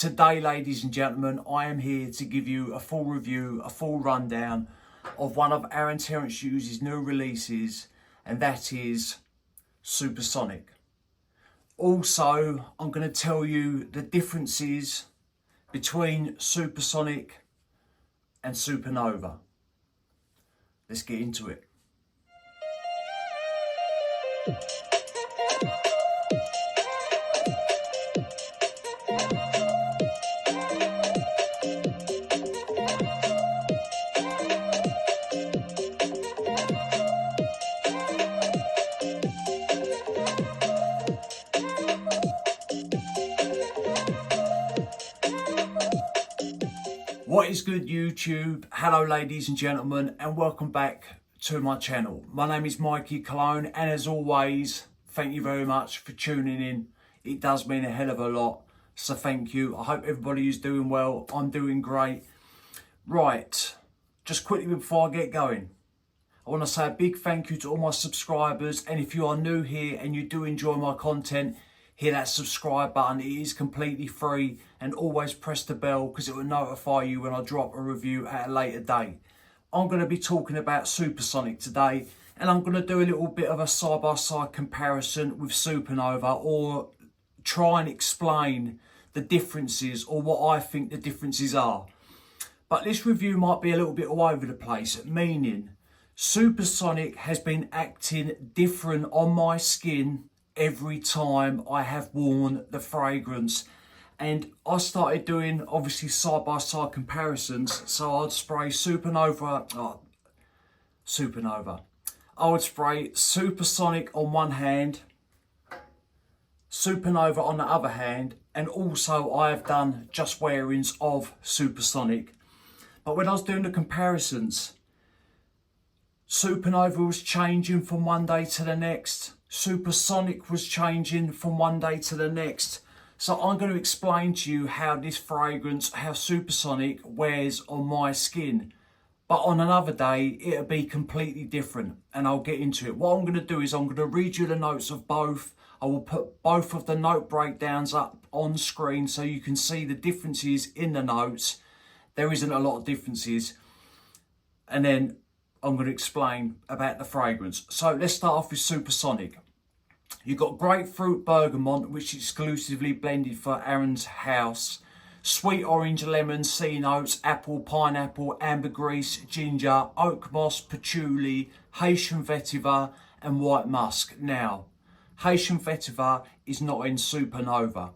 Today, ladies and gentlemen, I am here to give you a full review, a full rundown of one of Aaron Terence Hughes' new releases, and that is Supersonic. Also, I'm going to tell you the differences between Supersonic and Supernova. Let's get into it. What is good, YouTube? Hello ladies and gentlemen, and welcome back to my channel. My name is Mikey Cologne, and as always, thank you very much for tuning in. It does mean a hell of a lot, so thank you. I hope everybody is doing well. I'm doing great. Right, just quickly before I get going, I want to say a big thank you to all my subscribers, and if you are new here and you do enjoy my content, hit that subscribe button. It is completely free, and always press the bell because it will notify you when I drop a review at a later date. I'm going to be talking about Supersonic today, and I'm going to do a little bit of a side-by-side comparison with Supernova, or try and explain the differences or what I think the differences are. But this review might be a little bit all over the place, meaning Supersonic has been acting different on my skin every time I have worn the fragrance, and I started doing obviously side-by-side comparisons. So I'd spray Supernova, I would spray Supersonic on one hand, Supernova on the other hand, and also I have done just wearings of Supersonic. But when I was doing the comparisons, Supernova was changing from one day to the next. Supersonic was changing from one day to the next. So I'm going to explain to you how this fragrance, how Supersonic wears on my skin. But on another day, it'll be completely different, and I'll get into it. What I'm going to do is I'm going to read you the notes of both. I will put both of the note breakdowns up on screen so you can see the differences in the notes. There isn't a lot of differences. And then I'm going to explain about the fragrance. So let's start off with Supersonic. You've got grapefruit bergamot, which is exclusively blended for Aaron's house. Sweet orange, lemon, sea notes, apple, pineapple, ambergris, ginger, oak moss, patchouli, Haitian vetiver and white musk. Now, Haitian vetiver is not in Supernova.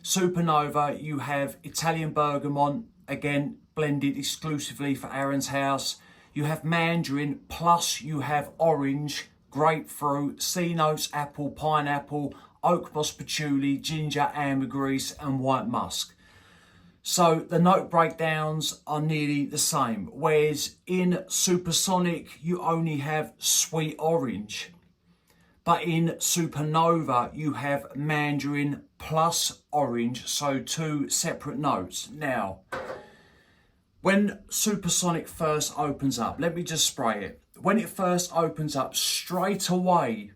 Supernova, you have Italian bergamot, again blended exclusively for Aaron's house. You have mandarin, plus you have orange, grapefruit, sea notes, apple, pineapple, oak moss, patchouli, ginger, ambergris and white musk. So the note breakdowns are nearly the same, whereas in Supersonic you only have sweet orange. But in Supernova you have mandarin plus orange, so two separate notes. Now, when Supersonic first opens up, let me just spray it. When it first opens up, straight away,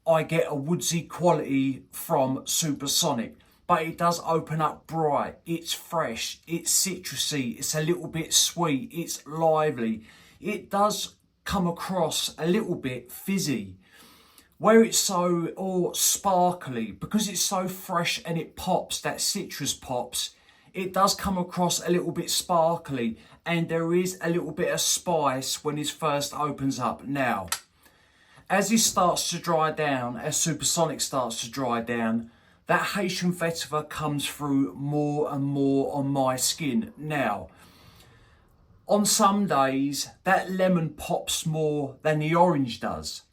I get a woodsy quality from Supersonic. But it does open up bright, it's fresh, it's citrusy, it's a little bit sweet, it's lively. It does come across a little bit fizzy. Where it's so sparkly, because it's so fresh and it pops, that citrus pops, it does come across a little bit sparkly, and there is a little bit of spice when it first opens up. Now, as it starts to dry down, as Supersonic starts to dry down, that Haitian vetiver comes through more and more on my skin. Now, on some days, that lemon pops more than the orange does.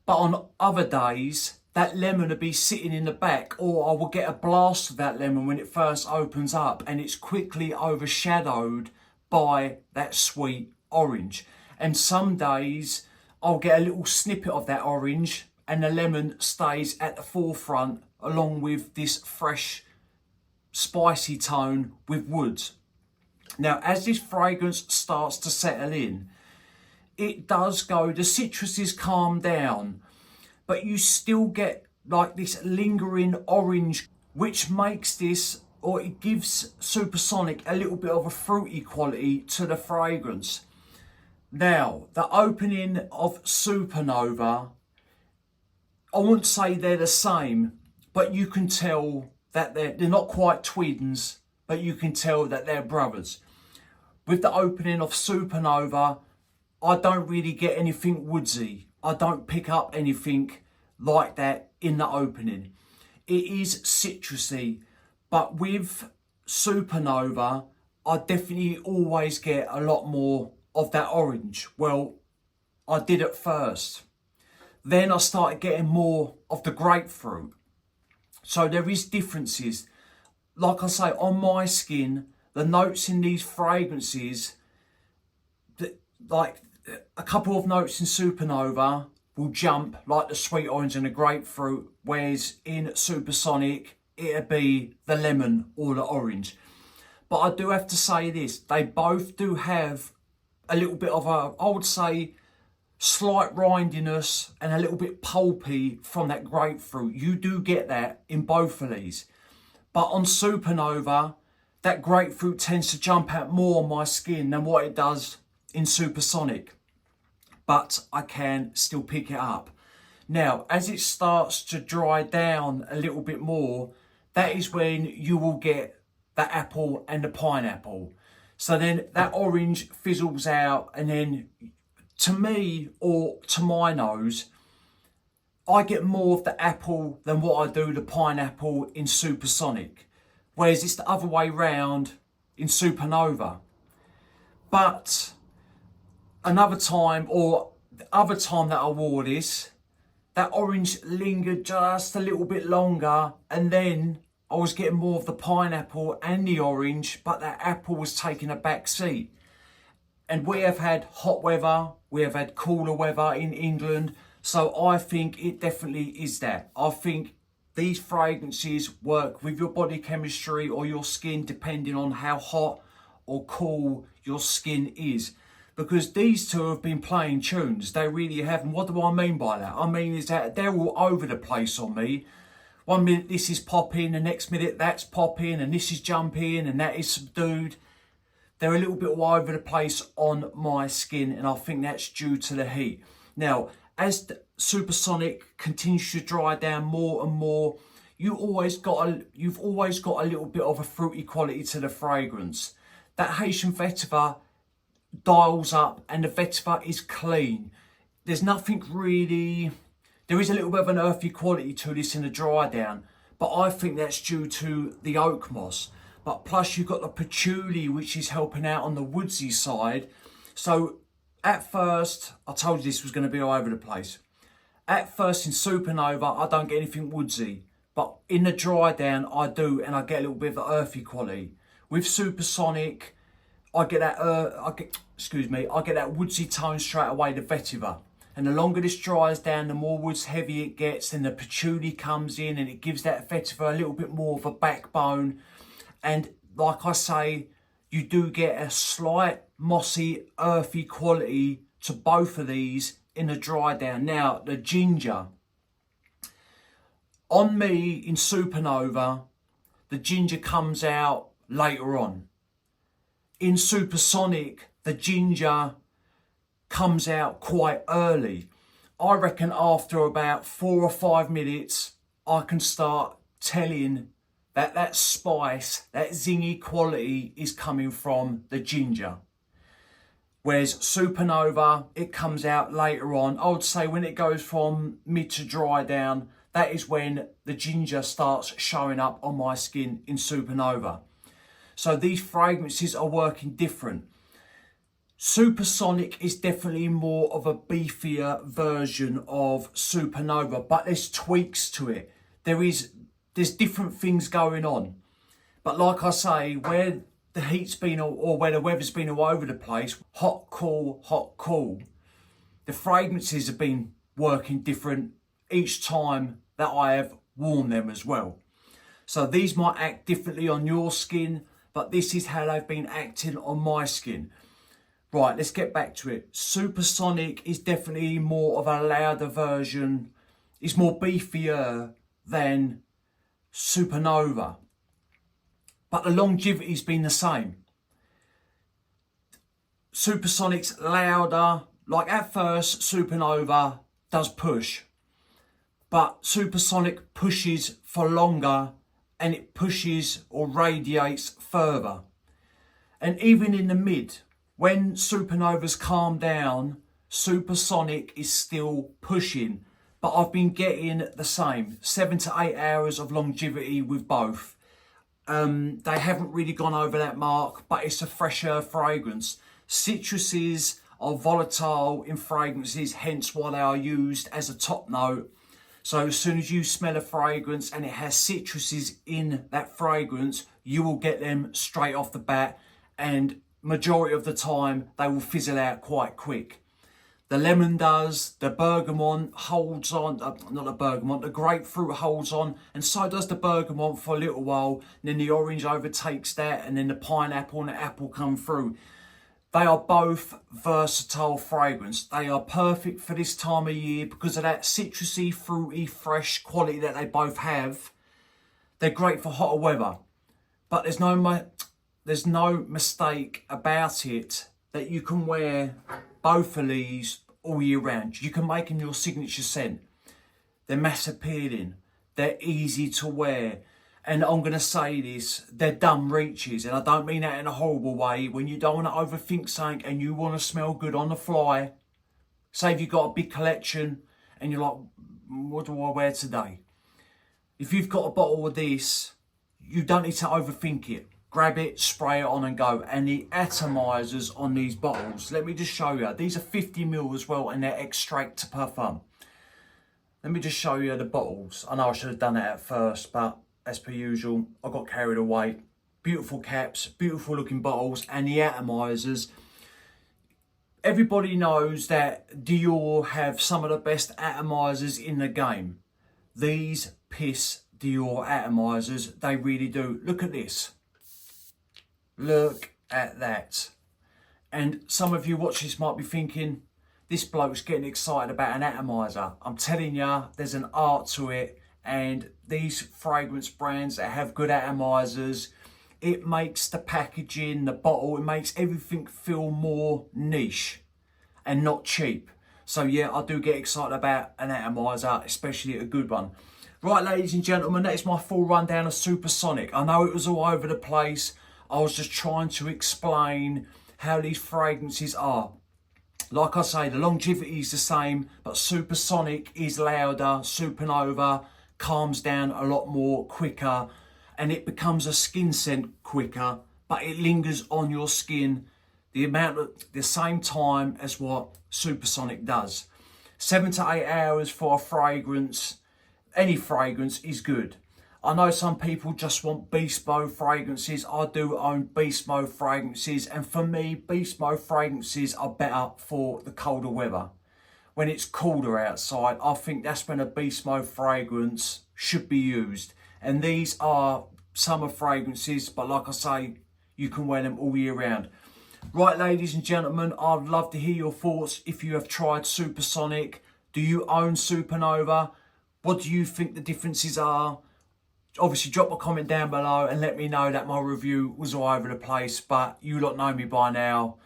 But on other days, that lemon will be sitting in the back, or I will get a blast of that lemon when it first opens up, and it's quickly overshadowed by that sweet orange. And some days I'll get a little snippet of that orange and the lemon stays at the forefront along with this fresh spicy tone with woods. Now, as this fragrance starts to settle in, it does go, the citruses calm down, but you still get like this lingering orange, which makes this or it gives Supersonic a little bit of a fruity quality to the fragrance. Now, the opening of Supernova, I wouldn't say they're the same, but you can tell that they're not quite twins, but you can tell that they're brothers. With the opening of Supernova, I don't really get anything woodsy. I don't pick up anything like that in the opening. It is citrusy, but with Supernova, I definitely always get a lot more of that orange. Well, I did at first. Then I started getting more of the grapefruit. So there is differences. Like I say, on my skin, the notes in these fragrances, like a couple of notes in Supernova will jump like the sweet orange and the grapefruit, whereas in Supersonic, it'll be the lemon or the orange. But I do have to say this, they both do have a little bit of a, I would say, slight rindiness and a little bit pulpy from that grapefruit. You do get that in both of these. But on Supernova, that grapefruit tends to jump out more on my skin than what it does in Supersonic. But I can still pick it up. Now, as it starts to dry down a little bit more, that is when you will get the apple and the pineapple. So then that orange fizzles out, and then to me, or to my nose, I get more of the apple than what I do the pineapple in Supersonic. Whereas it's the other way round in Supernova. But another time, or the other time that I wore this, that orange lingered just a little bit longer, and then I was getting more of the pineapple and the orange, but that apple was taking a back seat. And we have had hot weather, we have had cooler weather in England, so I think it definitely is that. I think these fragrances work with your body chemistry or your skin, depending on how hot or cool your skin is. Because these two have been playing tunes, they really have. And what do I mean by that? I mean is that they're all over the place on me. 1 minute this is popping, the next minute that's popping, and this is jumping, and that is subdued. They're a little bit all over the place on my skin, and I think that's due to the heat. Now, as the Supersonic continues to dry down more and more, you've always got a little bit of a fruity quality to the fragrance. That Haitian vetiver dials up, and the vetiver is clean. There's nothing really. There is a little bit of an earthy quality to this in the dry down, but I think that's due to the oak moss. But plus you've got the patchouli, which is helping out on the woodsy side. So at first, I told you this was going to be all over the place. At first in Supernova, I don't get anything woodsy. But in the dry down, I do, and I get a little bit of the earthy quality. With Supersonic, I get that, I get that woodsy tone straight away, the vetiver. And the longer this dries down, the more woods heavy it gets, and the patchouli comes in, and it gives that vetiver a little bit more of a backbone. And like I say, you do get a slight mossy, earthy quality to both of these in the dry down. Now, the ginger. On me in Supernova, the ginger comes out later on. In Supersonic, the ginger comes out quite early. I reckon after about 4 or 5 minutes, I can start telling that spice, that zingy quality is coming from the ginger. Whereas Supernova, it comes out later on. I would say when it goes from mid to dry down, that is when the ginger starts showing up on my skin in Supernova. So these fragrances are working different. Supersonic is definitely more of a beefier version of Supernova, but there's tweaks to it. There's different things going on. But like I say, where the heat's been or where the weather's been all over the place, hot, cool, the fragrances have been working different each time that I have worn them as well. So these might act differently on your skin, but this is how they've been acting on my skin. Right, let's get back to it. Supersonic is definitely more of a louder version. It's more beefier than Supernova. but the longevity's been the same. Supersonic's louder. Like at first, Supernova does push, but Supersonic pushes for longer, and it pushes or radiates further. And even in the mid, when Supernovas calm down, Supersonic is still pushing. But I've been getting the same, 7 to 8 hours of longevity with both. They haven't really gone over that mark, but it's a fresher fragrance. Citruses are volatile in fragrances, hence why they are used as a top note. So as soon as you smell a fragrance and it has citruses in that fragrance, you will get them straight off the bat, and majority of the time they will fizzle out quite quick. The lemon does, the bergamot holds on, not the bergamot, the grapefruit holds on, and so does the bergamot for a little while, and then the orange overtakes that, and then the pineapple and the apple come through. They are both versatile fragrance. They are perfect for this time of year because of that citrusy, fruity, fresh quality that they both have. They're great for hotter weather, but there's no mistake about it that you can wear both of these all year round. You can make them your signature scent. They're mass appealing. They're easy to wear. And I'm going to say this, they're dumb reaches. And I don't mean that in a horrible way. When you don't want to overthink something and you want to smell good on the fly, say if you've got a big collection and you're like, what do I wear today? If you've got a bottle of this, you don't need to overthink it. Grab it, spray it on and go. And the atomizers on these bottles, let me just show you. These are 50ml as well, and they're extract to parfum. Let me just show you the bottles. I know I should have done that at first, but as per usual, I got carried away. Beautiful caps, beautiful looking bottles, and the atomizers. Everybody knows that Dior have some of the best atomizers in the game. These piss Dior atomizers, they really do. Look at this. Look at that. And some of you watching this might be thinking, this bloke's getting excited about an atomizer. I'm telling you, there's an art to it. And these fragrance brands that have good atomizers, it makes the packaging, the bottle, it makes everything feel more niche and not cheap. So yeah, I do get excited about an atomizer, especially a good one. Right, ladies and gentlemen, that is my full rundown of Supersonic. I know it was all over the place. I was just trying to explain how these fragrances are. Like I say, the longevity is the same, but Supersonic is louder. Supernova calms down a lot more quicker, and it becomes a skin scent quicker, but it lingers on your skin the same time as what Supersonic does. 7 to 8 hours for a fragrance, any fragrance is good. I know some people just want beast mode fragrances. I do own beast mode fragrances, and for me, beast mode fragrances are better for the colder weather. When it's colder outside, I think that's when a beast mode fragrance should be used. And these are summer fragrances, but like I say, you can wear them all year round. Right, ladies and gentlemen, I'd love to hear your thoughts if you have tried Supersonic. Do you own Supernova? What do you think the differences are? Obviously, drop a comment down below and let me know that my review was all over the place, but you lot know me by now.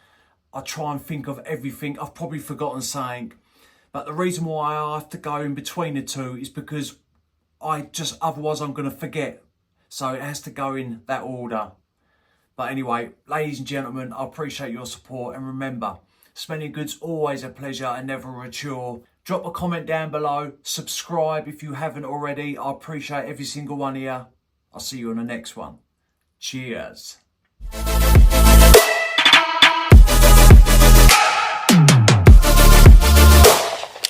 I try and think of everything. I've probably forgotten something, but the reason why I have to go in between the two is because otherwise I'm going to forget. So it has to go in that order. But anyway, ladies and gentlemen, I appreciate your support, and remember, smelling good's always a pleasure and never a chore. Drop a comment down below, subscribe if you haven't already. I appreciate every single one of you. I'll see you on the next one. Cheers.